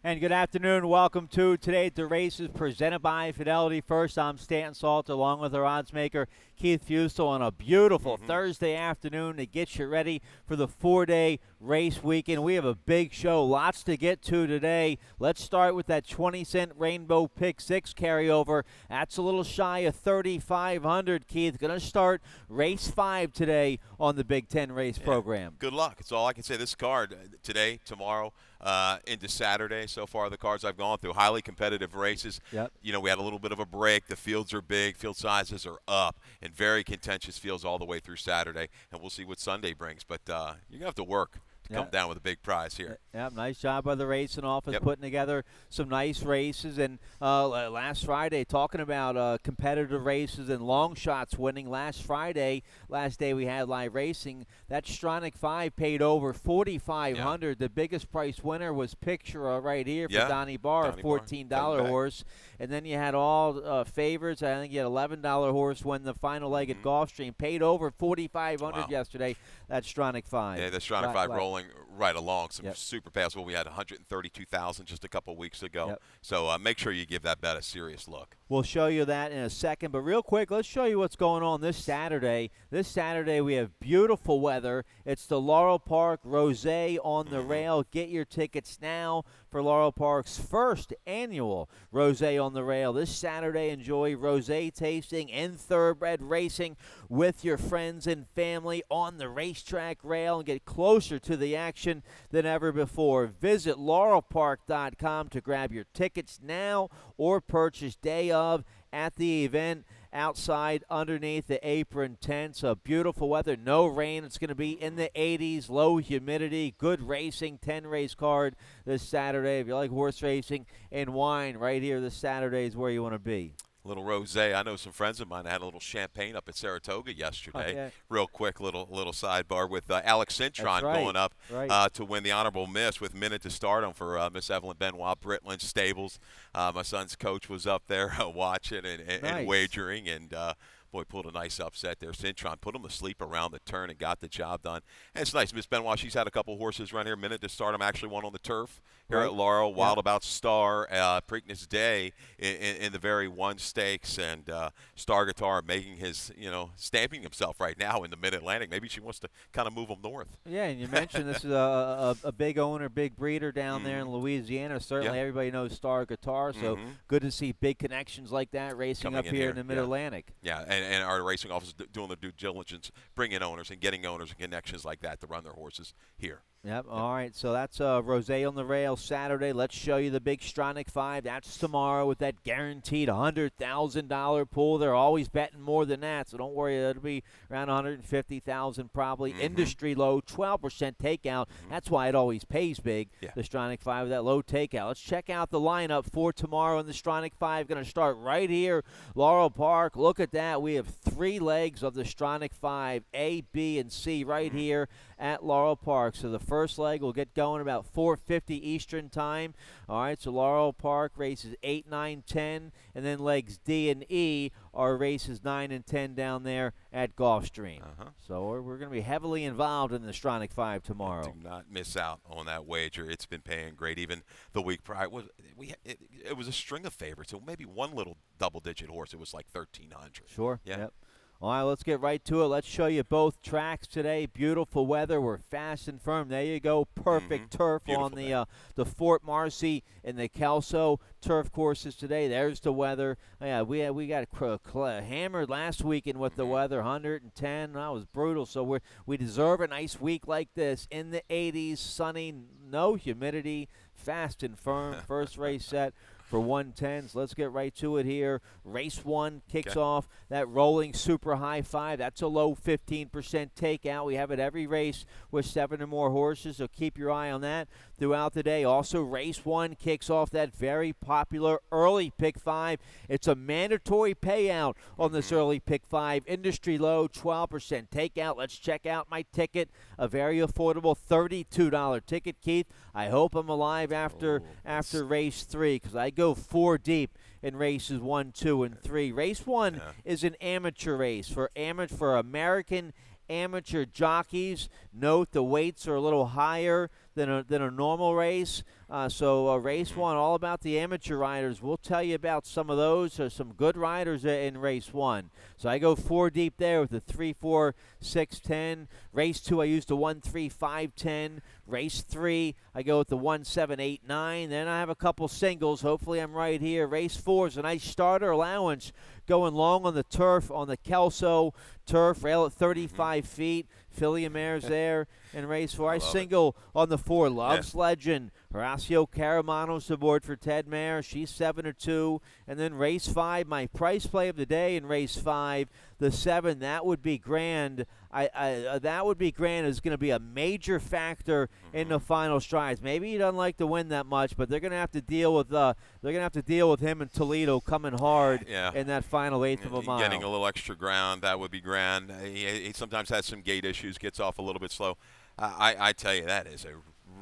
And good afternoon. Welcome to Today at the Races presented by Fidelity First. I'm Stanton Salt along with our odds maker Keith Fusel on a beautiful Thursday afternoon to get you ready for the 4-day race weekend. We have a big show, lots to get to today. Let's start with that 20-cent Rainbow Pick 6 carryover. That's a little shy of 3,500, Keith. Going to start race 5 today on the Big Ten race program. Good luck. It's all I can say. This card today, tomorrow, into Saturday. So far, the cards I've gone through, highly competitive races. Yep. You know, we had a little bit of a break. The fields are big. Field sizes are up. And very contentious fields all the way through Saturday. And we'll see what Sunday brings. But you're going to have to work to come down with a big prize here. Yep, nice job by the racing office putting together some nice races. And last Friday, talking about competitive races and long shots winning. Last Friday, last day we had live racing, that Stronach 5 paid over $4,500. Yeah. The biggest price winner was Picture right here for Donnie Barr, a $14 horse. And then you had all favorites. I think you had $11 horse win the final leg at Gulfstream. Paid over $4,500 yesterday. That Stronach 5. Yeah, the Stronach 5 rolling right along. Some super pass. Well, we had 132,000 just a couple weeks ago. Yep. So make sure you give that bet a serious look. We'll show you that in a second. But real quick, let's show you what's going on this Saturday. This Saturday we have beautiful weather. It's the Laurel Park Rosé on the Rail. Get your tickets now for Laurel Park's first annual Rosé on the Rail. This Saturday, enjoy rosé tasting and thoroughbred racing with your friends and family on the racetrack rail and get closer to the action than ever before. Visit laurelpark.com to grab your tickets now or purchase day of at the event outside underneath the apron tent. So beautiful weather, no rain. It's going to be in the 80s, low humidity, good racing, 10-race card this Saturday. If you like horse racing and wine, right here this Saturday is where you want to be. Little rosé. I know some friends of mine had a little champagne up at Saratoga yesterday. Yeah. Real quick, little sidebar with Alex Cintron going up to win the honorable miss with minute to start on for Miss Evelyn Benoit, Britland Stables. My son's coach was up there watching and wagering, and boy, pulled a nice upset there. Cintron put him to sleep around the turn and got the job done. And it's nice. Miss Benoit, she's had a couple horses run here. Minute to start. Actually one on the turf here at Laurel. Wild About Star, Preakness Day in the very one stakes. And Star Guitar making his, stamping himself right now in the Mid-Atlantic. Maybe she wants to kind of move him north. Yeah, and you mentioned this is a big owner, big breeder down there in Louisiana. Certainly everybody knows Star Guitar, so good to see big connections like that racing Coming up here in the Mid-Atlantic. Yeah, and our racing office doing their due diligence, bringing owners and getting owners and connections like that to run their horses here. Yep. All right. So that's Rosé on the Rail Saturday. Let's show you the big Stronach 5. That's tomorrow with that guaranteed $100,000 pool. They're always betting more than that, so don't worry. It'll be around $150,000 probably. Industry low, 12% takeout. That's why it always pays big. The Stronach 5 with that low takeout. Let's check out the lineup for tomorrow in the Stronach 5. Going to start right here, Laurel Park. Look at that. We have 3 legs of the Stronach 5, A, B, and C right here at Laurel Park. So the first leg will get going about 4:50 Eastern time. All right, so Laurel Park races 8, 9, 10, and then legs D and E are races 9 and 10 down there at Gulfstream. So we're going to be heavily involved in the Stronach 5 tomorrow. Do not miss out on that wager. It's been paying great. Even the week prior, it was a string of favorites. So maybe one little double-digit horse, it was like 1,300. Sure. Yeah. Yep. All right, let's get right to it. Let's show you both tracks today. Beautiful weather. We're fast and firm. There you go. Perfect turf on the Fort Marcy and the Kelso turf courses today. There's the weather. Yeah, we got hammered last weekend with the weather, 110. That was brutal. So we deserve a nice week like this in the 80s, sunny, no humidity, fast and firm. First race set for 110s. Let's get right to it here. Race 1 kicks off that rolling super high 5. That's a low 15% takeout. We have it every race with 7 or more horses, so keep your eye on that throughout the day. Also, race 1 kicks off that very popular early pick 5. It's a mandatory payout on this early pick 5. Industry low, 12% takeout. Let's check out my ticket. A very affordable $32 ticket, Keith. I hope I'm alive after race 3 because I go 4 deep in races 1, 2, and 3. Race 1 is an amateur race for American amateur jockeys. Note the weights are a little higher than a normal race. Race 1, all about the amateur riders. We'll tell you about some of those. There's some good riders in Race 1. So I go 4 deep there with the 3, 4, 6, 10. Race 2, I use the 1, 3, 5, 10. Race 3, I go with the 1, 7, 8, 9. Then I have a couple singles. Hopefully I'm right here. Race 4 is a nice starter allowance going long on the turf, on the Kelso turf, rail at 35 feet. Filly and mares there in Race 4. I single on the 4, Love's Legend. Horacio Caramano's aboard for Ted Mare. She's 7-2. And then Race 5, my price play of the day in Race 5, the 7, That Would Be Grand. That Would Be Grand is going to be a major factor in the final strides. Maybe he doesn't like to win that much, but they're going to have to deal with him and Toledo coming hard in that final eighth of a mile. Getting a little extra ground, That Would Be Grand. He sometimes has some gate issues, gets off a little bit slow. I tell you, that is a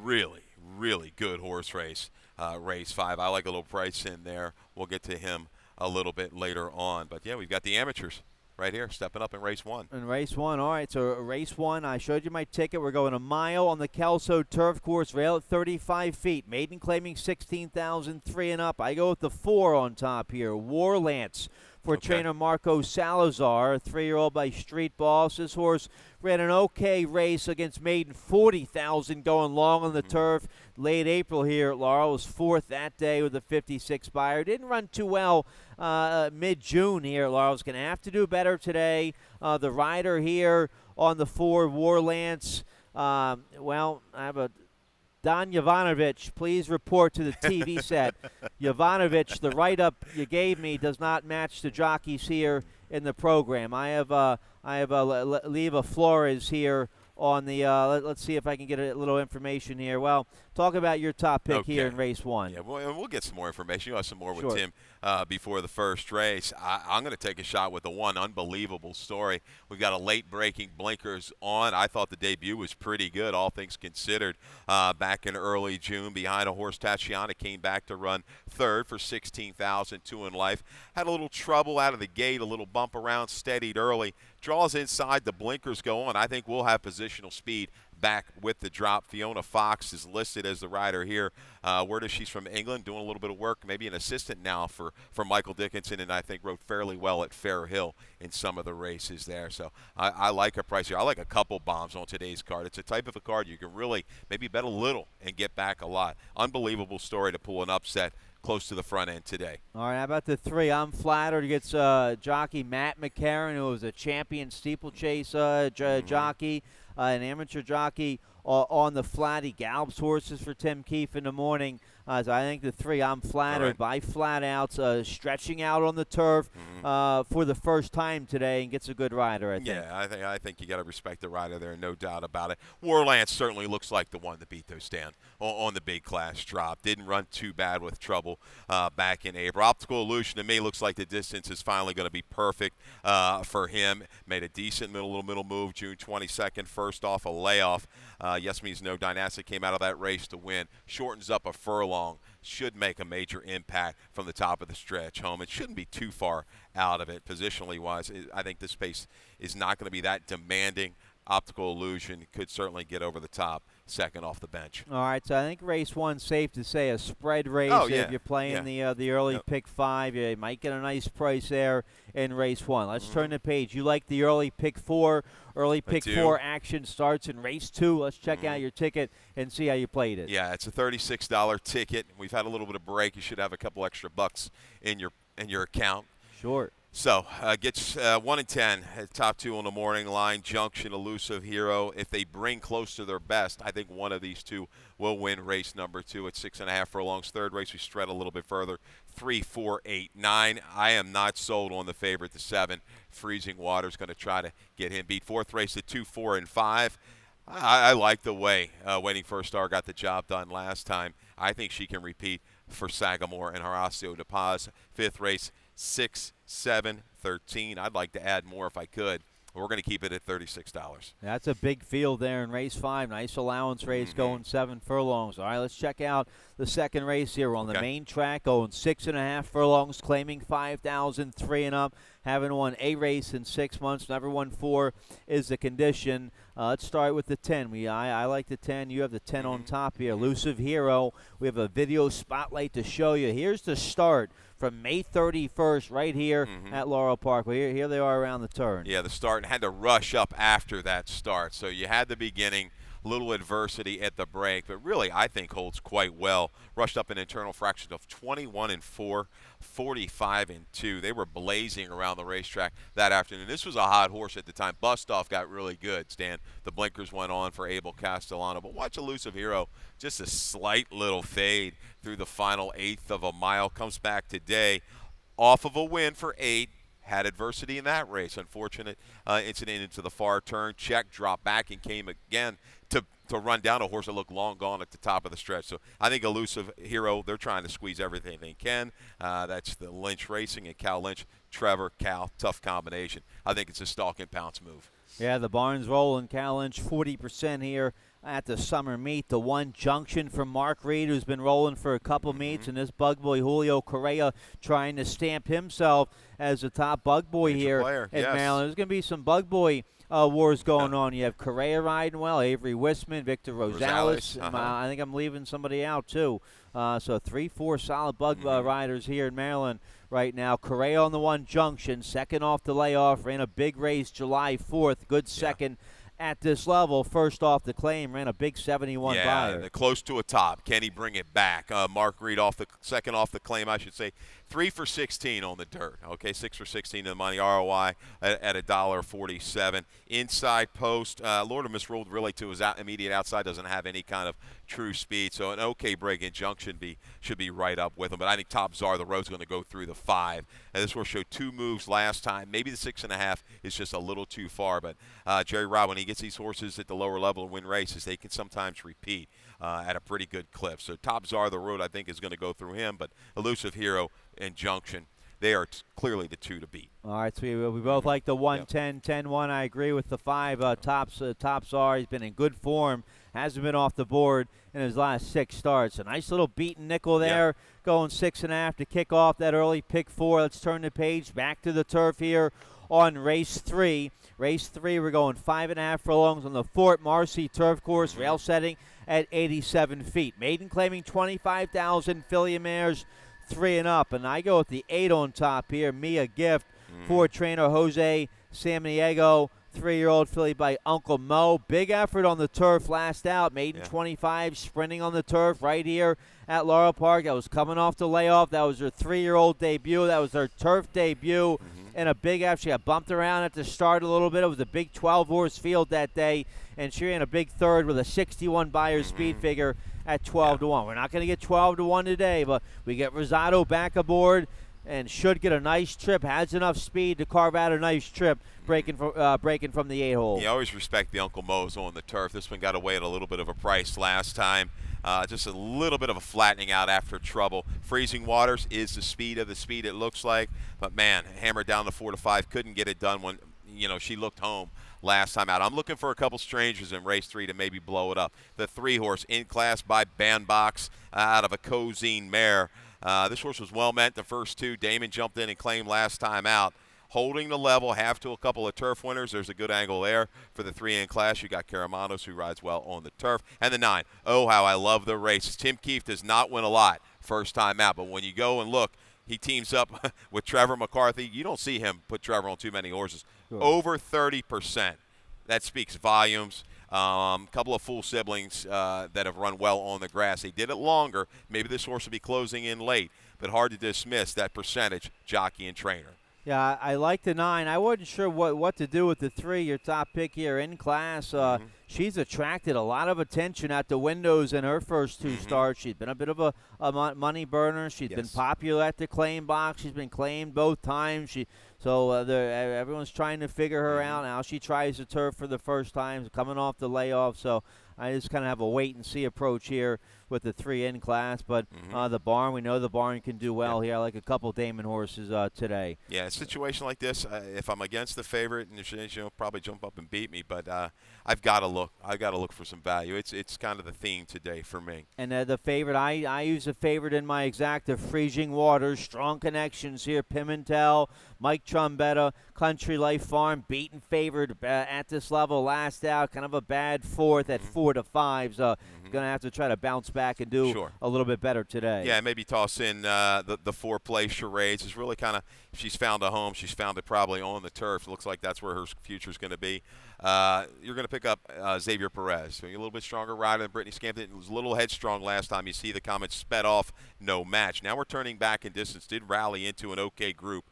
really, really good horse race, Race 5. I like a little price in there. We'll get to him a little bit later on. But, yeah, we've got the amateurs right here stepping up in Race 1. In Race 1, all right, so Race 1, I showed you my ticket. We're going a mile on the Kelso turf course, rail at 35 feet. Maiden claiming 16,003 and up. I go with the 4 on top here, Warlance. For trainer Marco Salazar, a 3-year-old by Street Boss. This horse ran an okay race against Maiden, 40,000 going long on the turf. Late April here at Laurel was 4th that day with a 56 buyer. Didn't run too well mid-June here at Laurel. Is going to have to do better today. The rider here on the 4, Warlance. I have a Don Jovanovic, please report to the TV set. Jovanovic, the write-up you gave me does not match the jockeys here in the program. I have Leva Flores here on the let's see if I can get a little information here. Well, talk about your top pick here in Race 1. Yeah, we'll get some more information. You'll have some more with Tim before the first race. I'm going to take a shot with the 1, Unbelievable Story. We've got a late-breaking blinkers on. I thought the debut was pretty good, all things considered, back in early June. Behind a horse, Tatiana came back to run 3rd for 16,002 in life. Had a little trouble out of the gate, a little bump around, steadied early. Draws inside, the blinkers go on. I think we'll have positional speed back with the drop. Fiona Fox is listed as the rider here. Where does she's from England, doing a little bit of work, maybe an assistant now for Michael Dickinson, and I think rode fairly well at Fair Hill in some of the races there. So I like a price here. I like a couple bombs on today's card. It's a type of a card you can really maybe bet a little and get back a lot. Unbelievable Story to pull an upset close to the front end today. All right, how about the 3? I'm Flattered against jockey Matt McCarron, who was a champion steeplechase jockey, an amateur jockey on the flat. He gallops horses for Tim Keefe in the morning. So I think the 3, I'm Flattered by Flat Outs, stretching out on the turf for the first time today and gets a good rider, I think. Yeah, I think you got to respect the rider there, no doubt about it. Warlance certainly looks like the one to beat, though, Stan, on the big class drop. Didn't run too bad with trouble back in April. Optical Illusion to me looks like the distance is finally going to be perfect for him. Made a decent middle move June 22nd, first off a layoff. Yes Means No Dynastic came out of that race to win. Shortens up a furlong. Should make a major impact from the top of the stretch home. It shouldn't be too far out of it. Positionally wise, I think this pace is not going to be that demanding. Optical Illusion could certainly get over the top, second off the bench. All right, so I think Race 1, safe to say, a spread race. If you're playing the early pick 5, you might get a nice price there in Race 1. Let's turn the page. You like the early pick 4. Early pick 4 action starts in Race 2. Let's check out your ticket and see how you played it. Yeah, it's a $36 ticket. We've had a little bit of break. You should have a couple extra bucks in your account. Sure. So, gets 1 and 10 at top 2 on the morning line. Junction, Elusive Hero. If they bring close to their best, I think one of these 2 will win race number 2 at 6.5 furlongs. Third race, we spread a little bit further. 3, 4, 8, 9. I am not sold on the favorite, the 7. Freezing Water's going to try to get him beat. Fourth race at 2, 4, and 5. I like the way Waiting for a Star got the job done last time. I think she can repeat for Sagamore and Horacio De Paz. Fifth race, 6, 7, 13. I'd like to add more if I could. We're going to keep it at $36. That's a big field there in Race 5. Nice allowance race going 7 furlongs. All right, let's check out the second race here. We're on the main track going 6.5 furlongs, claiming 5,003 and up. haven't won a race in 6 months, never won 4 is the condition. Let's start with the 10. I like the 10. You have the 10 on top here. Elusive Hero. We have a video spotlight to show you. Here's the start from May 31st right here at Laurel Parkway. Here they are around the turn. Yeah, the start, and had to rush up after that start. So you had the beginning, little adversity at the break, but really I think holds quite well. Rushed up an internal fraction of 21-4, 45-2. They were blazing around the racetrack that afternoon. This was a hot horse at the time. Bustoff got really good, Stan. The blinkers went on for Abel Castellano. But watch Elusive Hero, just a slight little fade through the final eighth of a mile. Comes back today off of a win for 8. Had adversity in that race. Unfortunate incident into the far turn. Check, dropped back, and came again to run down a horse that looked long gone at the top of the stretch. So I think Elusive Hero, they're trying to squeeze everything they can. That's the Lynch Racing and Cal Lynch. Trevor, Cal, tough combination. I think it's a stalk and pounce move. Yeah, the barn's rolling. Cal Lynch 40% here at the summer meet. The One Junction from Mark Reed, who's been rolling for a couple meets, and this bug boy Julio Correa trying to stamp himself as the top bug boy Major here player, in yes. Maryland. There's going to be some bug boy wars going on. You have Correa riding well, Avery Wisman, Victor Rosales. I think I'm leaving somebody out too. So 3-4 solid bug riders here in Maryland right now. Correa on the One Junction, second off the layoff, ran a big race July 4th, good second. At this level, first off the claim, ran a big 71 buyer. Yeah, close to a top. Can he bring it back? Mark Reed second off the claim, I should say. 3 for 16 on the dirt. Okay, 6 for 16 in the money. ROI at $1.47. Inside post, Lord of Misruled really to his immediate outside, doesn't have any kind of true speed. So an okay break in junction should be right up with him. But I think Top Czar, the road's going to go through the 5. And this horse showed 2 moves last time. Maybe the 6.5 is just a little too far. But Jerry Rod, when he gets these horses at the lower level and win races, they can sometimes repeat at a pretty good clip. So Top Czar, the road, I think, is going to go through him. But Elusive Hero and Junction, they are clearly the 2 to beat. All right, so we both like the 110, 10-1. I agree with the 5. Top Czar, he's been in good form. Hasn't been off the board in his last 6 starts. A nice little beaten nickel there, going 6.5 to kick off that early pick 4. Let's turn the page back to the turf here on race 3. Race 3, we're going 5.5 furlongs on the Fort Marcy turf course, rail setting at 87 feet. Maiden claiming 25,000, filly and mares 3 and up. And I go with the 8 on top here, Mia Gift, for trainer Jose Samaniego. 3-year-old filly by Uncle Mo. Big effort on the turf last out. Maiden 25, sprinting on the turf right here at Laurel Park. That was coming off the layoff. That was her 3-year-old debut. That was her turf debut. And a big effort. She got bumped around at the start a little bit. It was a big 12-horse field that day. And she ran a big third with a 61 buyer speed figure at 12-1. We're not going to get 12-1 today, but we get Rosado back aboard and should get a nice trip. Has enough speed to carve out a nice trip, breaking from the 8-hole. You always respect the Uncle Mo's on the turf. This one got away at a little bit of a price last time. Just a little bit of a flattening out after trouble. Freezing Waters is the speed it looks like. But, man, hammered down the 4 to 5. Couldn't get it done when, she looked home last time out. I'm looking for a couple strangers in race 3 to maybe blow it up. The 3-horse in class by Bandbox out of a Cozine mare. This horse was well meant the first 2. Damon jumped in and claimed last time out. Holding the level, half to a couple of turf winners. There's a good angle there for the 3 in class. You got Karamanos, who rides well on the turf. And the 9. Oh, how I love the races. Tim Keefe does not win a lot first time out, but when you go and look, he teams up with Trevor McCarthy. You don't see him put Trevor on too many horses. Sure. Over 30%. That speaks volumes. Couple of full siblings that have run well on the grass. They did it longer. Maybe this horse will be closing in late, but hard to dismiss that percentage, jockey and trainer. Yeah, I like the 9. I wasn't sure what to do with the 3, your top pick here in class. She's attracted a lot of attention at the windows in her first 2 starts. She's been a bit of a money burner. She's been popular at the claim box. She's been claimed both times. Everyone's trying to figure her out now. She tries the turf for the first time, coming off the layoff. So I just kind of have a wait-and-see approach here with the 3 in class. But the barn, we know the barn can do well here. I like a couple Damon horses today. Yeah, a situation like this, if I'm against the favorite, and she'll probably jump up and beat me, but I've got to look. I've got to look for some value. It's kind of the theme today for me. And the favorite, I use a favorite in my exacta, Freezing Waters, strong connections here. Pimentel, Mike Trombetta, Country Life Farm, beaten favored at this level. Last out, kind of a bad fourth at 4 to 5. So going to have to try to bounce back and do a little bit better today. Yeah, maybe toss in the 4-play charades. Is really kind of, she's found a home. She's found it probably on the turf. Looks like that's where her future is going to be. You're going to pick up Xavier Perez. So you're a little bit stronger rider than Brittany Scampton. It was a little headstrong last time. You see the comments sped off, no match. Now we're turning back in distance. Did rally into an okay group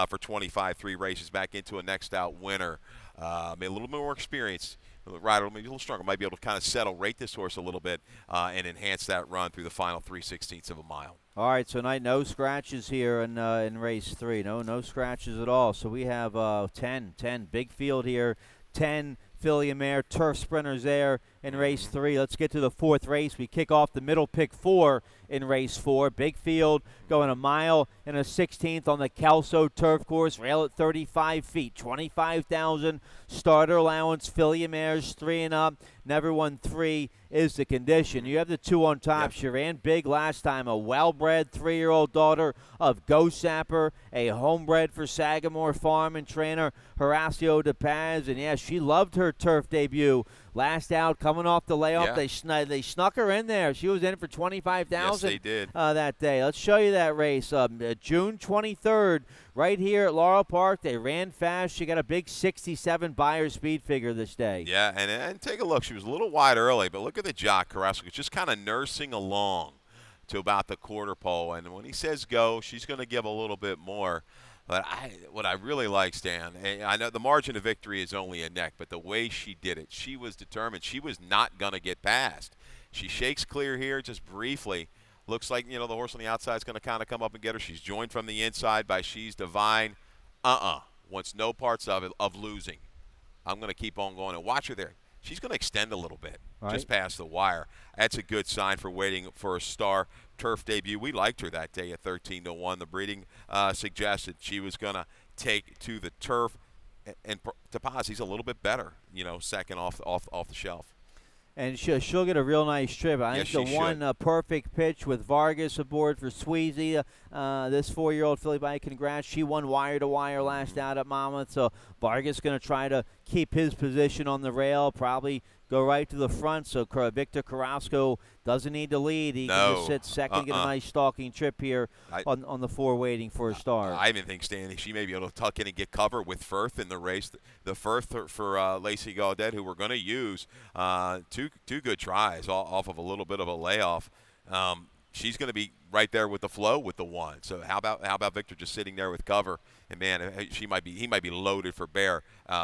for 25-3 races, back into a next out winner. Made a little bit more experience. Rider maybe a little stronger. Might be able to kind of rate this horse a little bit and enhance that run through the final 3/16 of a mile. All right, so tonight no scratches here in race 3. No scratches at all. So we have 10 big field here. 10 filly and mare turf sprinters there in race 3. Let's get to the 4th race. We kick off the middle pick 4 in race 4. Big field going a mile and a 16th on the Kelso turf course. Rail at 35 feet. 25,000 starter allowance. Filly and mares 3 and up. Never won 3 is the condition. You have the 2 on top. She ran big last time. A well-bred 3-year-old daughter of Ghost Sapper, a homebred for Sagamore Farm and trainer Horacio De Paz. And, yeah, she loved her turf debut. Last out, coming off the layoff, they snuck her in there. She was in for 25,000. Yes, they did. That day. Let's show you that race. June 23rd, right here at Laurel Park. They ran fast. She got a big 67 buyer speed figure this day. Yeah, and take a look. She was a little wide early, but look at the jock, Carrasco, just kind of nursing along to about the quarter pole. And when he says go, she's going to give a little bit more. But what I really like, Stan, I know the margin of victory is only a neck, but the way she did it, she was determined. She was not going to get past. She shakes clear here just briefly. Looks like, the horse on the outside is going to kind of come up and get her. She's joined from the inside by She's Divine. Wants no parts of it, of losing. I'm going to keep on going and watch her there. She's going to extend a little bit, just past the wire. That's a good sign for waiting for a star turf debut. We liked her that day at 13 to 1. The breeding suggested she was going to take to the turf, and Tapaz, a little bit better, second off the shelf. And she'll get a real nice trip. I think the one perfect pitch with Vargas aboard for Sweezy, this 4-year-old filly by Congrats. She won wire-to-wire last out at Monmouth, so Vargas going to try to keep his position on the rail, probably go right to the front, so Victor Carrasco doesn't need to lead. He can just sit second, get a nice stalking trip here on the 4 waiting for a star. I even think, Stanley, she may be able to tuck in and get cover with Firth in the race. The Firth for Lacey Gaudet, who we're going to use, two good tries off of a little bit of a layoff. She's going to be right there with the flow with the 1. So how about Victor just sitting there with cover? And, man, he might be loaded for bear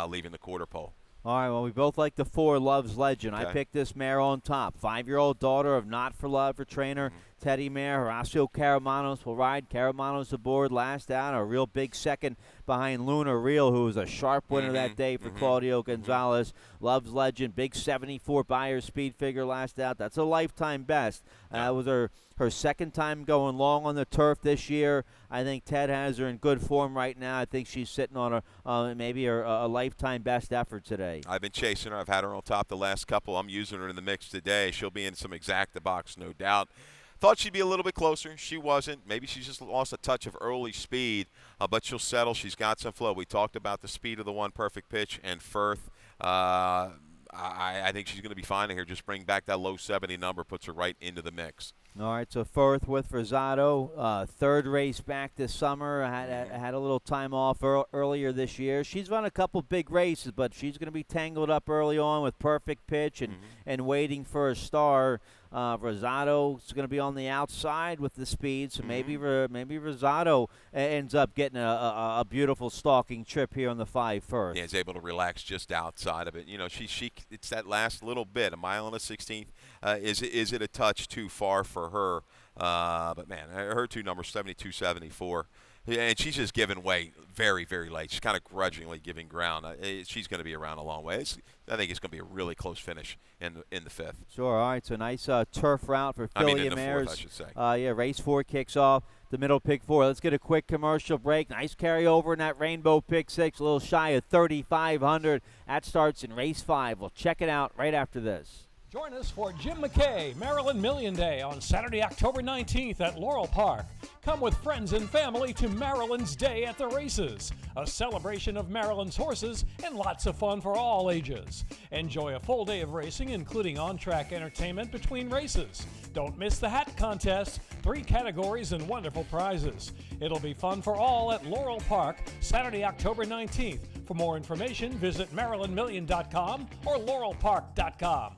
leaving the quarter pole. All right, well, we both like the 4 Love's Legend. Okay. I picked this mare on top. 5-year-old daughter of Not for Love for trainer Teddy Mare. Horacio Caramanos will ride. Caramanos aboard last out. A real big second behind Luna Real, who was a sharp winner that day for Claudio Gonzalez. Love's Legend, big 74 buyer speed figure last out. That's a lifetime best. That was her second time going long on the turf this year. I think Ted has her in good form right now. I think she's sitting on a lifetime best effort today. I've been chasing her. I've had her on top the last couple. I'm using her in the mix today. She'll be in some exacta box, no doubt. Thought she'd be a little bit closer. She wasn't. Maybe she's just lost a touch of early speed, but she'll settle. She's got some flow. We talked about the speed of the 1 perfect pitch and Firth. I think she's going to be fine here. Just bring back that low 70 number, puts her right into the mix. All right, so Firth with Rosado, 3rd race back this summer. Had a little time off earlier this year. She's run a couple big races, but she's going to be tangled up early on with perfect pitch and waiting for a star. Rosado is going to be on the outside with the speed, so maybe Rosado ends up getting a beautiful stalking trip here on the 5 Firth. Yeah, is able to relax just outside of it. She it's that last little bit, a mile and a 16th. Is it a touch too far for her? But man, her 2 numbers, 72-74. Yeah, and she's just giving way very, very late. She's kind of grudgingly giving ground. She's going to be around a long way. I think it's going to be a really close finish in the fifth. Sure. All right. So nice turf route for Philly in the mares. fourth, I should say. Yeah. Race 4 kicks off. The middle pick 4. Let's get a quick commercial break. Nice carryover in that Rainbow pick 6. A little shy of 3,500. That starts in race 5. We'll check it out right after this. Join us for Jim McKay Maryland Million Day on Saturday, October 19th at Laurel Park. Come with friends and family to Maryland's Day at the Races, a celebration of Maryland's horses and lots of fun for all ages. Enjoy a full day of racing, including on-track entertainment between races. Don't miss the hat contest, 3 categories and wonderful prizes. It'll be fun for all at Laurel Park, Saturday, October 19th. For more information, visit MarylandMillion.com or LaurelPark.com.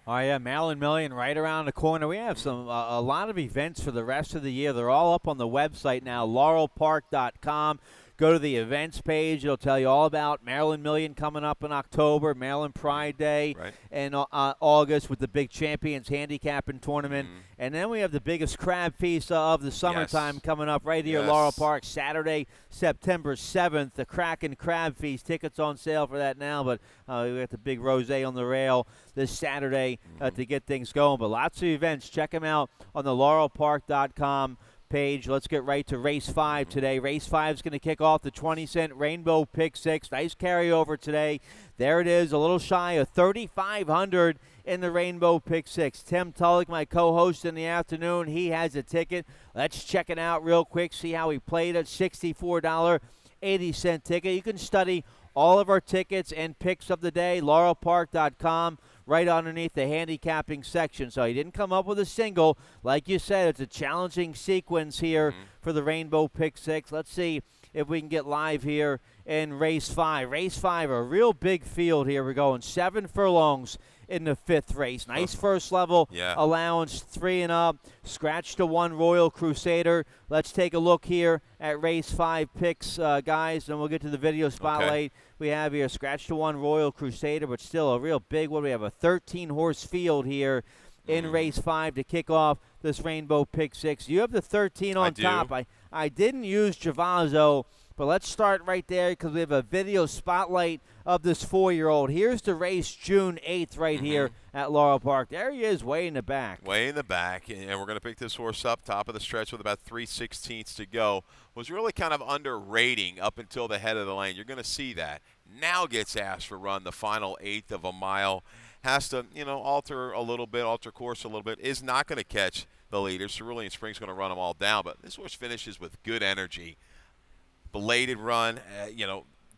Oh, yeah, Maryland Million right around the corner. We have a lot of events for the rest of the year. They're all up on the website now, laurelpark.com. Go to the events page. It'll tell you all about Maryland Million coming up in October, Maryland Pride Day in August with the big Champions Handicapping Tournament. And then we have the biggest crab feast of the summertime coming up right here at Laurel Park, Saturday, September 7th. The Kraken Crab Feast. Tickets on sale for that now, but we got the big rosé on the rail this Saturday to get things going. But lots of events. Check them out on the laurelpark.com page. Let's get right to race 5 today. Race 5 is going to kick off the 20-cent Rainbow Pick 6. Nice carryover today. There it is, a little shy of 3,500 in the Rainbow Pick 6. Tim Tulloch, my co-host in the afternoon, he has a ticket. Let's check it out real quick, see how he played it. $64.80 ticket. You can study all of our tickets and picks of the day, laurelpark.com. Right underneath the handicapping section. So he didn't come up with a single. Like you said, it's a challenging sequence here for the Rainbow Pick 6. Let's see if we can get live here in race 5. Race 5, a real big field here. We're going 7 furlongs in the 5th race. Nice first level allowance, 3 and up. Scratch to 1 Royal Crusader. Let's take a look here at race 5 picks, guys, and we'll get to the video spotlight. We have here scratch to 1 Royal Crusader, but still a real big one. We have a 13-horse field here in race 5 to kick off this Rainbow Pick 6. You have the 13 on top. I didn't use Travazo, but let's start right there because we have a video spotlight of this 4-year-old. Here's the race June 8th right here at Laurel Park. There he is way in the back. Way in the back, and we're going to pick this horse up top of the stretch with about 3/16 to go. Was really kind of under rating up until the head of the lane. You're going to see that. Now gets asked for run the final 1/8 of a mile. Has to, alter a little bit, alter course a little bit. Is not going to catch the leaders. Cerulean Spring's going to run them all down. But this horse finishes with good energy. Belated run,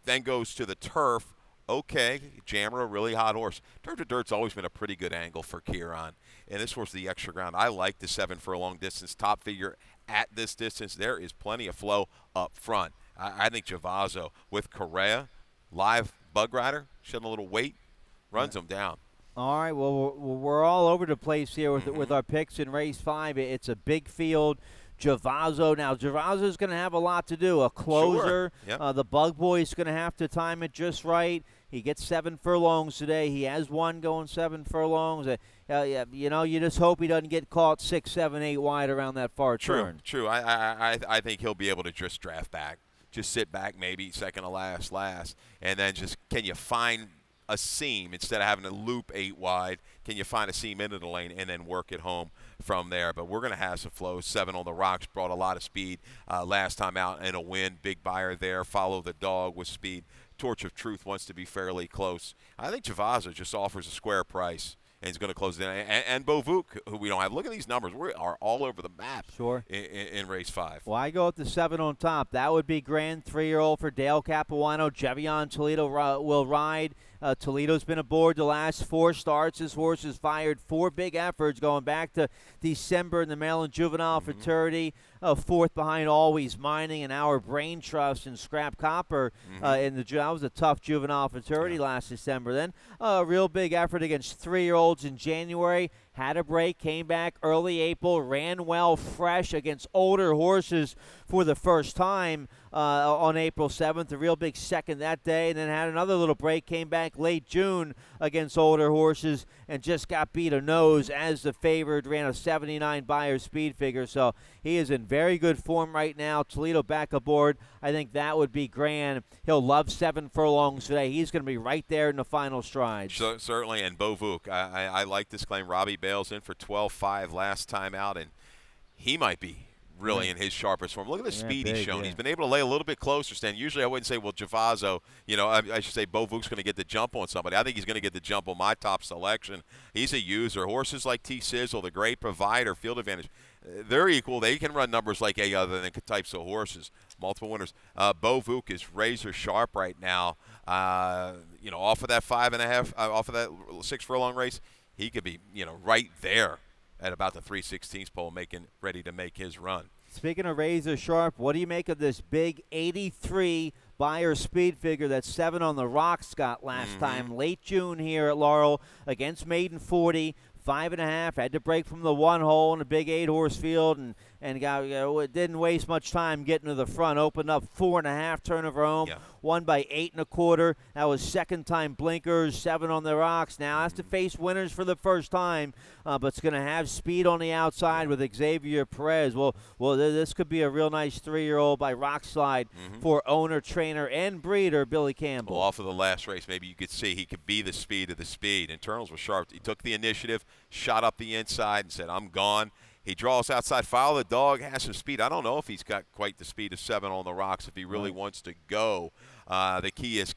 then goes to the turf. Okay, Jammer, a really hot horse. Turf to dirt's always been a pretty good angle for Kieran. And this horse, the extra ground. I like the 7 furlong distance. Top figure at this distance. There is plenty of flow up front. I think Travazo with Correa, live bug rider, shedding a little weight, runs them down. All right, well, we're all over the place here with our picks in race 5. It's a big field. Travazo. Now, Travazo's going to have a lot to do. A closer. Sure. The Bug Boy's going to have to time it just right. He gets 7 furlongs today. He has one going 7 furlongs. You just hope he doesn't get caught 6, 7, 8 wide around that far turn. True. I think he'll be able to just draft back. Just sit back maybe second to last. And then just can you find a seam instead of having to loop 8 wide? Can you find a seam into the lane and then work it home from there? But we're going to have some flow. 7 on the rocks brought a lot of speed last time out and a win. Big buyer there. Follow the dog with speed. Torch of Truth wants to be fairly close. I think Travazo just offers a square price and he's going to close it in. And Bovuk, who we don't have. Look at these numbers. We are all over the map in race 5. Well, I go with the 7 on top. That would be grand 3-year-old for Dale Capuano. Jevion Toledo will ride. Toledo's been aboard the last 4 starts. His horse has fired 4 big efforts going back to December in the Maryland Juvenile Fraternity. 4th behind Always Mining and Our Brain Trust and Scrap Copper. That was a tough Juvenile Fraternity last December. Then a real big effort against 3-year-olds in January. had a break, came back early April, ran well, fresh against older horses for the first time on April 7th. A real big second that day, and then had another little break, came back late June against older horses, and just got beat a nose as the favored, ran a 79 Beyer speed figure. So he is in very good form right now. Toledo back aboard. I think that would be grand. He'll love 7 furlongs today. He's going to be right there in the final stride. Certainly, and Bo Vuk. I like this claim. Robbie Bales in for 12.5 last time out, and he might be really in his sharpest form. Look at the speed he's shown. He's been able to lay a little bit closer, Stan. Usually I wouldn't say, well, Javazzo, I should say Bo Vuk's going to get the jump on somebody. I think he's going to get the jump on my top selection. He's a user. Horses like T-Sizzle, the great provider, field advantage, they're equal. They can run numbers like any other than types of horses. Multiple winners. Bo Vuk is razor sharp right now. Off of that 5.5, off of that 6 furlong race, he could be, right there at about the 3/16 pole, ready to make his run. Speaking of razor sharp, what do you make of this big 83 Beyer speed figure that 7 on the rocks got last time, late June here at Laurel against Maiden 40? 5.5, had to break from the 1 hole in a big 8-horse field, and it didn't waste much time getting to the front. Opened up 4.5 turnover home, won by 8 1/4. That was second time blinkers, 7 on the rocks. Now has to face winners for the first time, but it's going to have speed on the outside with Xavier Perez. Well, this could be a real nice 3-year-old by Rockslide for owner, trainer, and breeder Billy Campbell. Well, off of the last race, maybe you could see he could be the speed of the speed. Internals were sharp. He took the initiative, shot up the inside, and said, I'm gone. He draws outside. Follow the dog, has some speed. I don't know if he's got quite the speed of 7 on the rocks if he really wants to go. The key is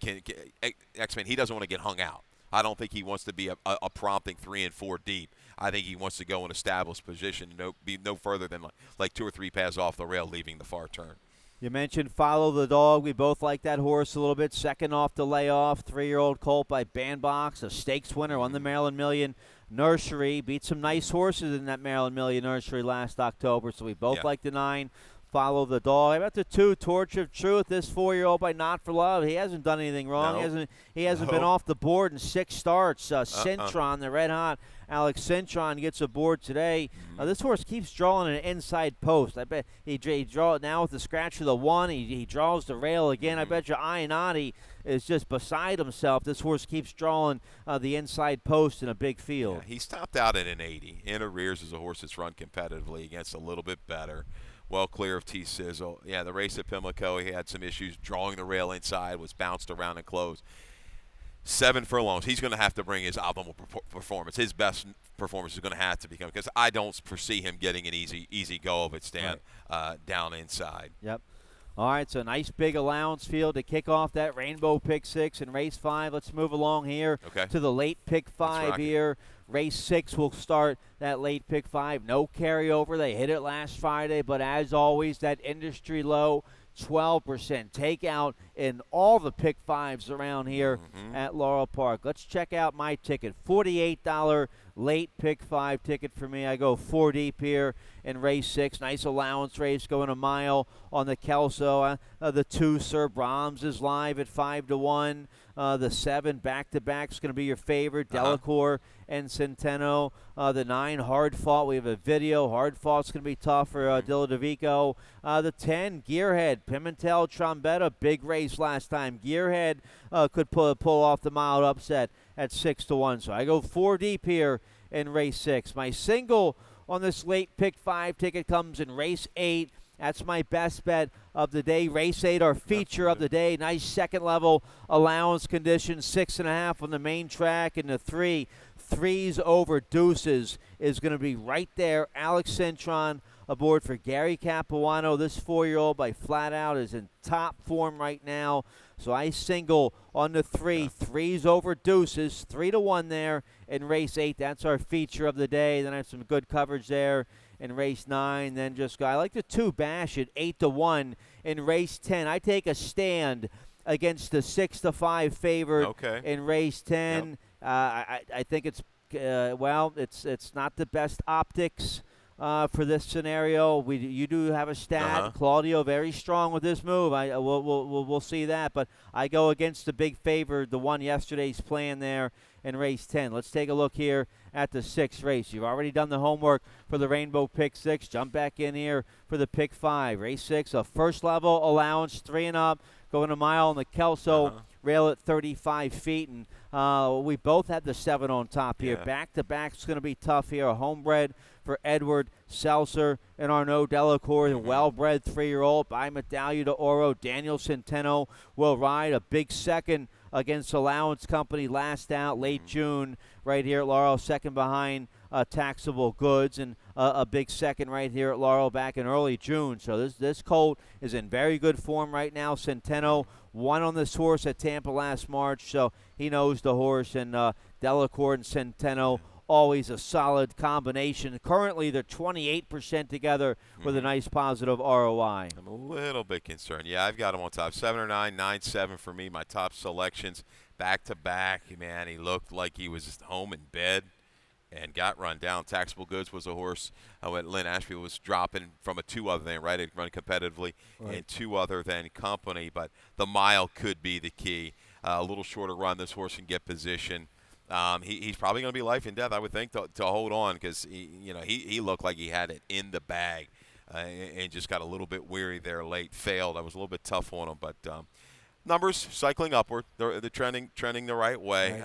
X-Men, he doesn't want to get hung out. I don't think he wants to be a prompting 3 and 4 deep. I think he wants to go in established position and be no further than like 2 or 3 pads off the rail, leaving the far turn. You mentioned Follow the Dog. We both like that horse a little bit. Second off the layoff, 3-year-old colt by Bandbox, a stakes winner, won the Maryland Million Nursery. Beat some nice horses in that Maryland Million Nursery last October, so we both like the 9. Follow the Dog. How about the 2, Torch of Truth? This 4-year-old by Not for Love. He hasn't done anything wrong. No. He hasn't been off the board in 6 starts. Cintron, the red hot Alex Cintron gets aboard today. This horse keeps drawing an inside post. I bet he draw it now with the scratch of the 1. He draws the rail again. I bet you Ionati is just beside himself. This horse keeps drawing the inside post in a big field. Yeah, he's topped out at an 80. In arrears is a horse that's run competitively against a little bit better. Well clear of T-Sizzle. Yeah, the race at Pimlico, he had some issues drawing the rail inside, was bounced around and closed. 7 furlongs. He's going to have to bring his optimal performance. His best performance is going to have to become, because I don't foresee him getting an easy go of it, Stan, down inside. Yep. All right, so nice big allowance field to kick off that Rainbow Pick 6 in race 5. Let's move along here to the late Pick 5 here. Race 6 will start that late Pick 5. No carryover. They hit it last Friday, but as always, that industry low 12% takeout in all the Pick 5s around here at Laurel Park. Let's check out my ticket. $48 late Pick 5 ticket for me. I go 4 deep here in race 6. Nice allowance race, going a mile on the Kelso. The 2, Sir Brahms, is live at 5-1. The 7, back-to-back, is going to be your favorite, Delacour and Centeno. The 9, Hard Fought. We have a video. Hard Fought's going to be tough for Dilla DeVico. The 10, Gearhead, Pimentel, Trombetta. Big race last time. Gearhead could pull off the mild upset at 6-1. So I go 4 deep here in race 6. My single on this late Pick 5 ticket comes in race 8. That's my best bet of the day. Race 8, our feature of the day. Nice second level allowance condition, 6.5 on the main track, and the 3. 3s over deuces is going to be right there. Alex Cintron aboard for Gary Capuano. This 4-year-old by Flat Out is in top form right now. So I single on the 3. 3s over deuces, 3-1 there in race 8. That's our feature of the day. Then I have some good coverage there in race 9. Then just go. I like the 2, Bash at 8-1 in race 10. I take a stand against the 6-5 favorite in race 10. I think it's it's not the best optics for this scenario. You do have a stat. Claudio very strong with this move. We'll see that, but I go against the big favorite, the one yesterday's plan there in race 10. Let's take a look here at the 6th race. You've already done the homework for the Rainbow Pick 6. Jump back in here for the Pick 5. Race 6, a first level allowance, 3 and up, going a mile on the Kelso. Rail at 35 feet, and we both had the 7 on top here. Back-to-back's going to be tough here. A homebred for Edward Seltzer and Arnaud Delacour, the well-bred 3-year-old. By Medallia de Oro, Daniel Centeno will ride. A big second against Allowance Company last out, late June, right here at Laurel, second behind Taxable Goods, and a big second right here at Laurel back in early June. So this colt is in very good form right now. Centeno won on this horse at Tampa last March, so he knows the horse. And Delacour and Centeno, always a solid combination. Currently, they're 28% together with a nice positive ROI. I'm a little bit concerned. Yeah, I've got him on top. 7 or 9, 9, 7 for me. My top selections back-to-back. Man, he looked like he was home in bed and got run down. Taxable Goods was a horse Lynn Ashby was dropping from a 2 other than, right? It run competitively and 2 other than Company, but the mile could be the key. A little shorter run, this horse can get position. He's probably going to be life and death, I would think, to hold on, because he looked like he had it in the bag and just got a little bit weary there late. Failed. I was a little bit tough on him, but numbers cycling upward. They're trending the right way.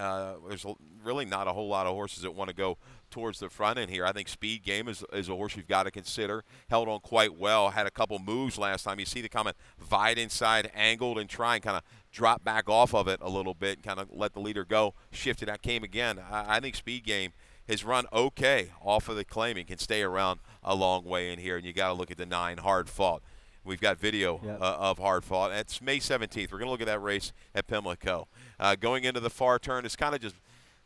There's really not a whole lot of horses that want to go towards the front end here. I think Speed Game is a horse you've got to consider. Held on quite well. Had a couple moves last time. You see the comment, Vide inside, angled, and try and kind of drop back off of it a little bit, kind of let the leader go. Shifted, that came again. I think Speed Game has run okay off of the claiming. Can stay around a long way in here, and you got to look at the 9, Hard Fought. We've got video of Hard Fought. It's May 17th. We're going to look at that race at Pimlico. Going into the far turn, it's kind of just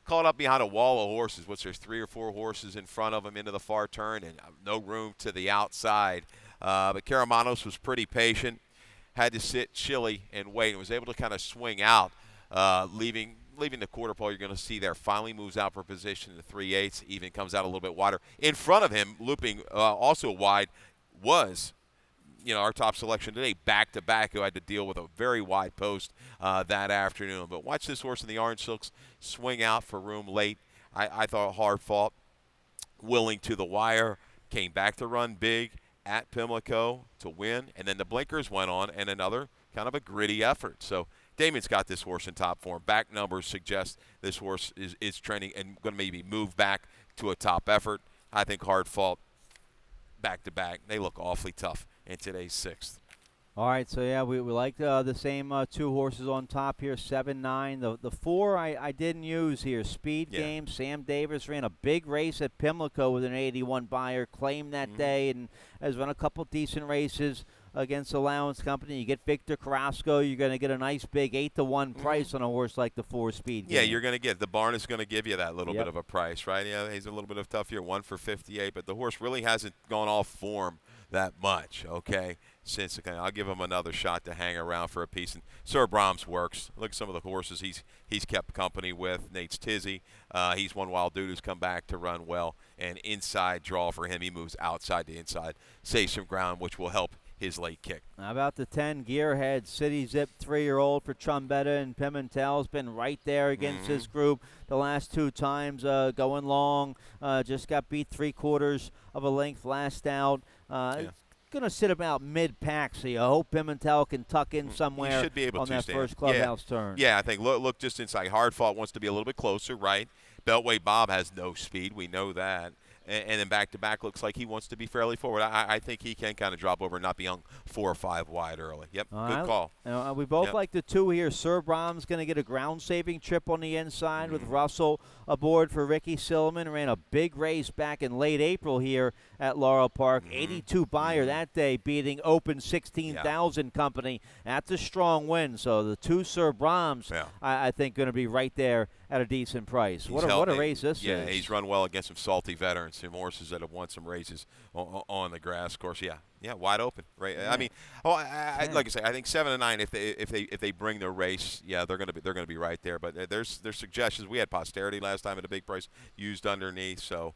caught up behind a wall of horses. There's 3 or 4 horses in front of him into the far turn and no room to the outside. But Karamanos was pretty patient, had to sit chilly and wait, and was able to kind of swing out, leaving the quarter pole. You're going to see there. Finally moves out for position in the 3/8, even comes out a little bit wider. In front of him, looping also wide, was our top selection today, back-to-back, who had to deal with a very wide post that afternoon. But watch this horse in the orange silks swing out for room late. I thought Hard Fought, willing to the wire, came back to run big at Pimlico to win, and then the blinkers went on, and another kind of a gritty effort. So Damon's got this horse in top form. Back numbers suggest this horse is trending and going to maybe move back to a top effort. I think Hard Fought, back-to-back, they look awfully tough in today's 6th. All right, so yeah, we like the same 2 horses on top here, 7, 9. The 4 I didn't use here. Speed Game. Sam Davis ran a big race at Pimlico with an 81 buyer, claimed that day, and has run a couple decent races against Allowance Company. You get Victor Carrasco, you're going to get a nice big 8-to-1 price on a horse like the 4 Speed Game. Yeah, you're going to get, the barn is going to give you that little bit of a price, right? Yeah, he's a little bit of tough here, 1 for 58, but the horse really hasn't gone off form that much, okay? Since I'll give him another shot to hang around for a piece. And Sir Brahms works. Look at some of the horses he's kept company with. Nate's Tizzy. He's one wild dude who's come back to run well. And inside draw for him. He moves outside to inside. Saves some ground, which will help his late kick. How about the 10 Gearhead City Zip 3-year-old for Trumbetta and Pimentel's been right there against this group the last 2 times, going long. Just got beat 3/4 of a length last out. Going to sit about mid-pack, so you hope Pimentel can tuck in somewhere should be able on to that stand. first clubhouse turn. Yeah, I think look just inside. Hard Fought wants to be a little bit closer, right? Beltway Bob has no speed. We know that. And then back-to-back looks like he wants to be fairly forward. I think he can kind of drop over and not be hung 4 or 5 wide early. Yep, good call. We both like the 2 here. Sir Brahms going to get a ground-saving trip on the inside with Russell aboard for Ricky Silliman. Ran a big race back in late April here at Laurel Park. 82 buyer that day, beating Open 16,000 Company. That's a strong win. So the 2 Sir Brahms, I think, going to be right there at a decent price. What a race this is. Yeah, he's run well against some salty veterans, some horses that have won some races on the grass course. Yeah, wide open. Right. Yeah. I mean, like I say, I think 7 and 9. If they bring the race, they're going to be right there. But there's suggestions. We had Posterity last time at a big price used underneath. So,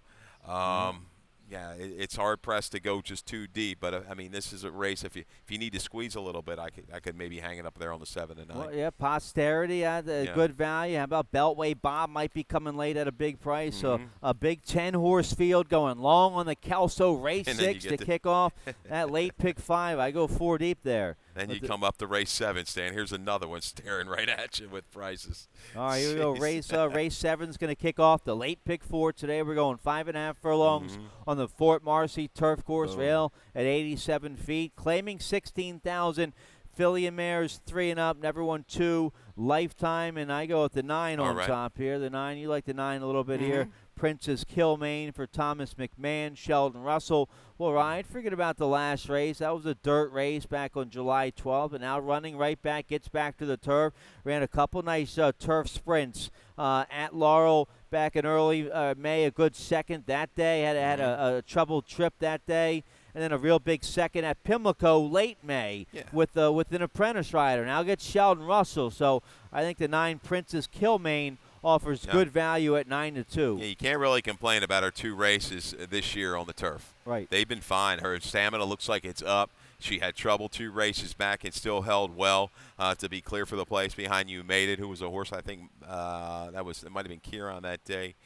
Yeah, it's hard pressed to go just too deep, but I mean, this is a race. If you need to squeeze a little bit, I could maybe hang it up there on the 7 and 9. Well, yeah, Posterity had a good value. How about Beltway Bob might be coming late at a big price. So a big 10-horse field going long on the Kelso race 6 to kick off that late pick 5. I go 4 deep there. Then you come up to race 7, Stan. Here's another one staring right at you with prices. All right, here we go. Race 7 is going to kick off the late pick 4 today. We're going 5.5 furlongs on the Fort Marcy turf course rail at 87 feet, claiming 16,000. Filly and mares 3 and up, never won 2, lifetime, and I go with the 9 on top here. The 9, you like the 9 a little bit here. Princess Kilmaine for Thomas McMahon, Sheldon Russell will ride. Forget about the last race. That was a dirt race back on July 12th, but now running right back, gets back to the turf. Ran a couple nice turf sprints at Laurel back in early May, a good second that day. Had a troubled trip that day. And then a real big second at Pimlico late May with an apprentice rider. Now gets Sheldon Russell. So I think the 9 Princess Kilmaine offers good value at 9-2. Yeah, you can't really complain about her 2 races this year on the turf. Right. They've been fine. Her stamina looks like it's up. She had trouble 2 races back and still held well to be clear for the place behind You Made It, who was a horse I think it might have been Kieran that day.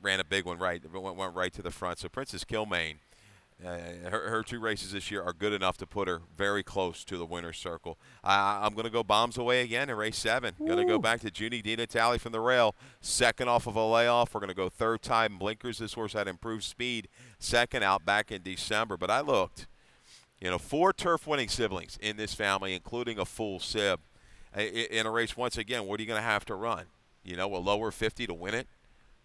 Ran a big one went right to the front. So Princess Kilmaine, her 2 races this year are good enough to put her very close to the winner's circle. I'm going to go bombs away again in race 7. Going to go back to Junie Di Natale from the rail. Second off of a layoff. We're going to go 3rd time blinkers. This horse had improved speed. Second out back in December. But I looked, 4 turf-winning siblings in this family, including a full sib. In a race, once again, what are you going to have to run? A lower 50 to win it?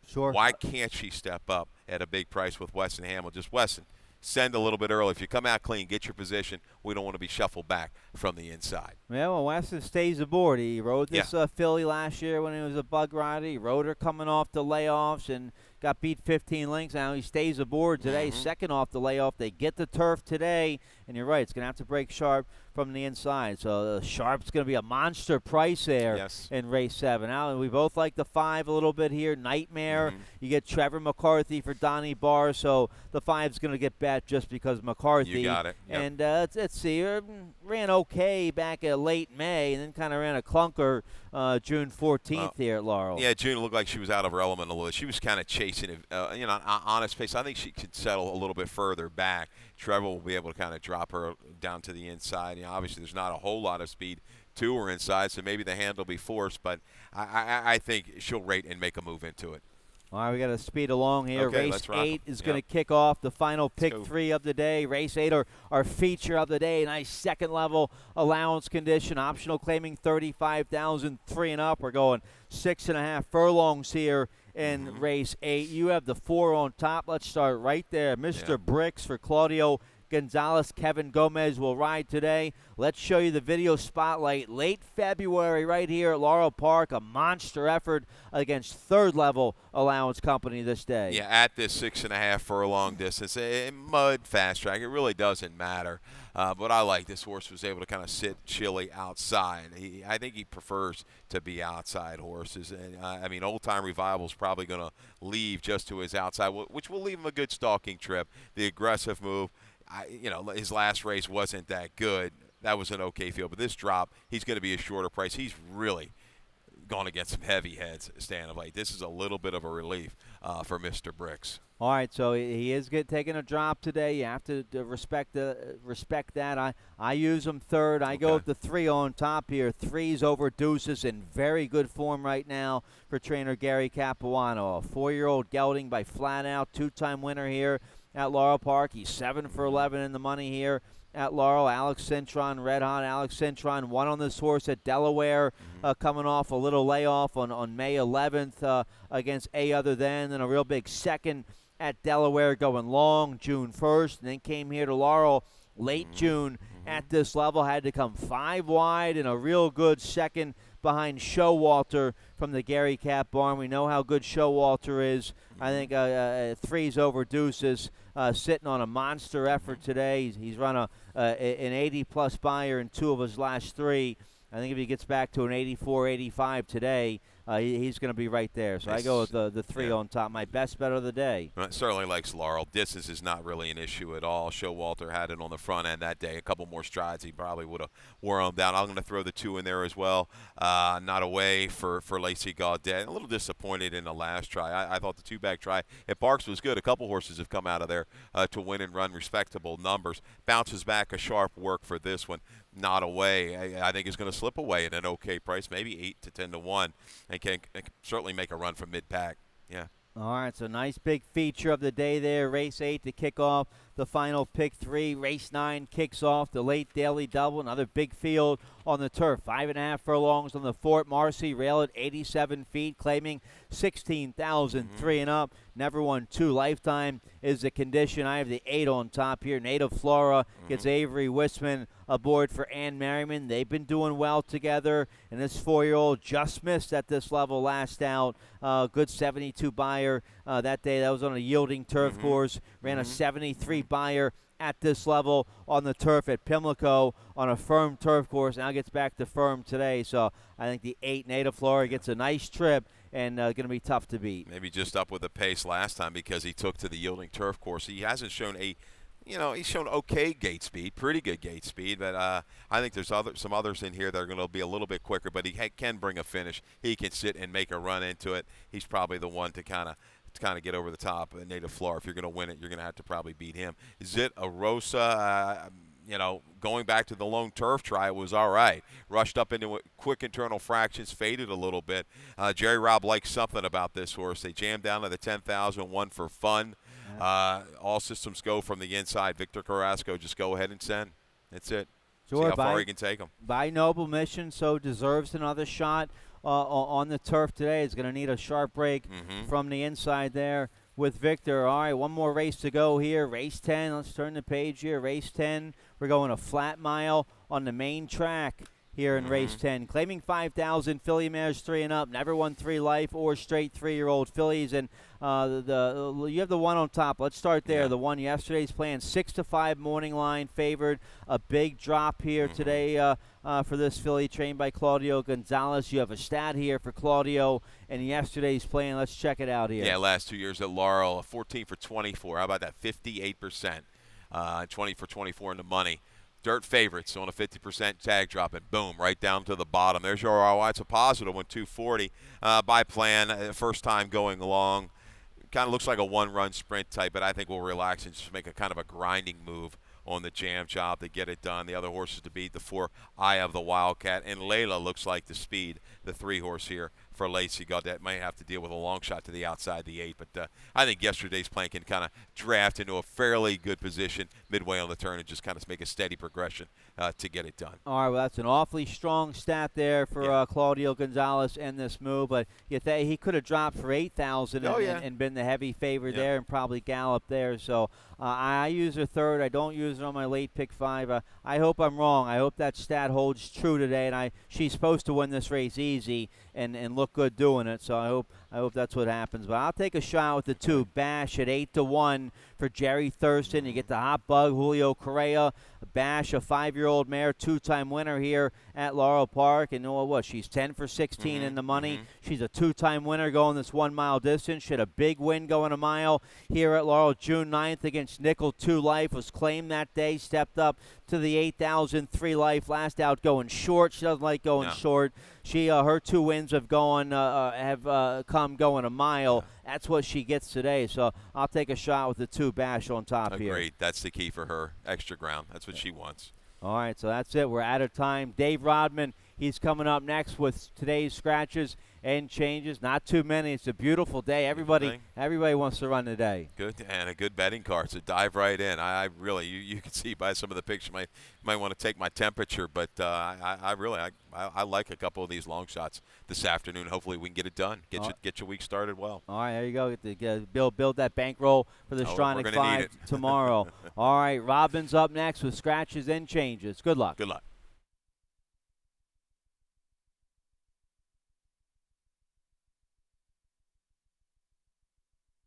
Sure. Why can't she step up at a big price with Weston Hamill? Just Weston. Send a little bit early. If you come out clean, get your position. We don't want to be shuffled back from the inside. Yeah, well, Weston stays aboard. He rode this filly last year when he was a bug rider. He rode her coming off the layoffs and got beat 15 lengths. Now he stays aboard today, second off the layoff. They get the turf today, and you're right, it's going to have to break Sharp from the inside. So Sharp's going to be a monster price there in race 7. Now, we both like the 5 a little bit here. Nightmare. You get Trevor McCarthy for Donnie Barr, so the 5's going to get bet just because McCarthy. You got it. Yep. And let's see, ran okay back at late May, and then kind of ran a clunker June 14th here at Laurel. Yeah, June looked like she was out of her element a little. She was kind of chasing it, an honest pace. I think she could settle a little bit further back. Trevor will be able to kind of drop her down to the inside. Obviously, there's not a whole lot of speed to her inside, so maybe the hand will be forced, but I think she'll rate and make a move into it. All right, we got to speed along here. Okay, Race 8 is going to kick off the final pick 3 of the day. Race 8, our feature of the day. Nice second-level allowance condition. Optional claiming 35,000, 3 and up. We're going 6.5 furlongs here in race 8. You have the 4 on top. Let's start right there. Mr. Bricks for Claudio Gonzalez. Kevin Gomez will ride today. Let's show you the video spotlight. Late February right here at Laurel Park. A monster effort against third-level allowance company this day. Yeah, at this 6.5 furlong distance. Mud, fast track. It really doesn't matter. But I like this horse was able to kind of sit chilly outside. I think he prefers to be outside horses. And Old Time Revival is probably going to leave just to his outside, which will leave him a good stalking trip. The aggressive move. His last race wasn't that good. That was an okay field. But this drop, he's going to be a shorter price. He's really going to get some heavy heads, Stan. This is a little bit of a relief for Mr. Bricks. All right, so he is taking a drop today. You have to respect that. I use him third. I go with the 3 on top here. 3's over Deuces in very good form right now for trainer Gary Capuano. A 4-year-old gelding by Flat Out, 2-time winner here at Laurel Park. He's 7 for 11 in the money here at Laurel. Alex Cintron, red hot. Alex Cintron won on this horse at Delaware, coming off a little layoff on May 11th against A Other Than, and a real big second at Delaware going long June 1st, and then came here to Laurel late June at this level. Had to come 5 wide and a real good second behind Showalter from the Gary Cap barn. We know how good Showalter is. I think 3's over Deuces, sitting on a monster effort today. He's run an 80-plus buyer in 2 of his last 3. I think if he gets back to an 84, 85 today, he's going to be right there. So I go with the 3 on top. My best bet of the day. Well, certainly likes Laurel. Distance is not really an issue at all. Showalter had it on the front end that day. A couple more strides, he probably would have wore him down. I'm going to throw the 2 in there as well. Not away for Lacey Gaudet. A little disappointed in the last try. I thought the 2-bag try at Parks was good. A couple horses have come out of there to win and run respectable numbers. Bounces back a sharp work for this one. Not away. I think is going to slip away at an okay price, maybe 8 to 10 to 1, and can certainly make a run from mid-pack. Yeah. All right, so nice big feature of the day there. Race 8 to kick off the final pick 3. Race 9 kicks off the late daily double. Another big field on the turf. 5.5 furlongs on the Fort Marcy. Rail at 87 feet, claiming 16,000, 3 and up. Never won 2. Lifetime is the condition. I have the 8 on top here. Native Flora gets Avery Wisman aboard for Ann Merriman. They've been doing well together, and this 4-year-old just missed at this level last out. Good 72 buyer that day. That was on a yielding turf course. Ran a 73 buyer at this level on the turf at Pimlico on a firm turf course. Now gets back to firm today. So I think the 8 Native Flora gets a nice trip and going to be tough to beat. Maybe just up with the pace last time because he took to the yielding turf course. He hasn't shown he's shown okay gate speed, pretty good gate speed, but I think there's some others in here that are going to be a little bit quicker, but he can bring a finish. He can sit and make a run into it. He's probably the one to kind of get over the top. Native Flora, if you're going to win it, you're going to have to probably beat him. Zit Arosa, going back to the lone turf try, it was all right. Rushed up into quick internal fractions, faded a little bit. Jerry Robb likes something about this horse. They jammed down to the 10,000, one for fun. All systems go from the inside. Victor Carrasco, just go ahead and send. That's it. Sure, see how far he can take him. By Noble Mission, so deserves another shot on the turf today. Is going to need a sharp break from the inside there with Victor. All right, one more race to go here. Race 10. Let's turn the page here. Race 10. We're going a flat mile on the main track here in race 10. Claiming 5,000, filly mares 3 and up. Never won 3 life or straight 3-year-old fillies. And you have the 1 on top. Let's start there. Yeah. The one yesterday's playing 6-5 morning line favored. A big drop here today for this filly trained by Claudio Gonzalez. You have a stat here for Claudio and yesterday's playing. Let's check it out here. Yeah, last 2 years at Laurel, 14 for 24. How about that? 58%. 20 for 24 in the money. Dirt favorites on a 50% tag drop, and boom, right down to the bottom. There's your ROI. It's a positive one, 240 by plan. First time going along. Kind of looks like a one-run sprint type, but I think we'll relax and just make a kind of a grinding move on the jam job to get it done. The other horses to beat, the 4 Eye of the Wildcat, and Layla looks like the speed, the 3-horse here for Lacey Gaudet. Might have to deal with a long shot to the outside, the 8, but I think yesterday's plan can kind of draft into a fairly good position midway on the turn and just kind of make a steady progression to get it done. All right, well, that's an awfully strong stat there for Claudio Gonzalez in this move, but he could have dropped for 8,000 and been the heavy favorite there and probably galloped there. So I use her third. I don't use it on my late pick 5. I hope I'm wrong. I hope that stat holds true today, and she's supposed to win this race easy and look good doing it. So I hope that's what happens. But I'll take a shot with the 2 Bash at 8 to 1 for Jerry Thurston. You get the hot bug Julio Correa. Bash, a 5-year-old mare, 2-time winner here at Laurel Park. And you know what? She's 10 for 16 in the money. She's a 2-time winner going this 1-mile distance. She had a big win going a mile here at Laurel June 9th against Nickel 2 Life. Was claimed that day, stepped up to the 8,000 3 Life. Last out going short. She doesn't like going short. She her 2 wins have come going a mile. That's what she gets today. So I'll take a shot with the 2 Bash on top here. Agreed. That's the key for her. Extra ground. That's what she wants. All right, so that's it. We're out of time. Dave Rodman, he's coming up next with today's scratches and changes. Not too many. It's a beautiful day. Everybody wants to run today. Good, and a good betting card, so dive right in. I really, you can see by some of the pictures, might want to take my temperature, but I like a couple of these long shots this afternoon. Hopefully we can get it done. Get your week started well. All right, there you go. Build that bankroll for the Stronach 5 tomorrow. All right, Robin's up next with scratches and changes. Good luck. Good luck.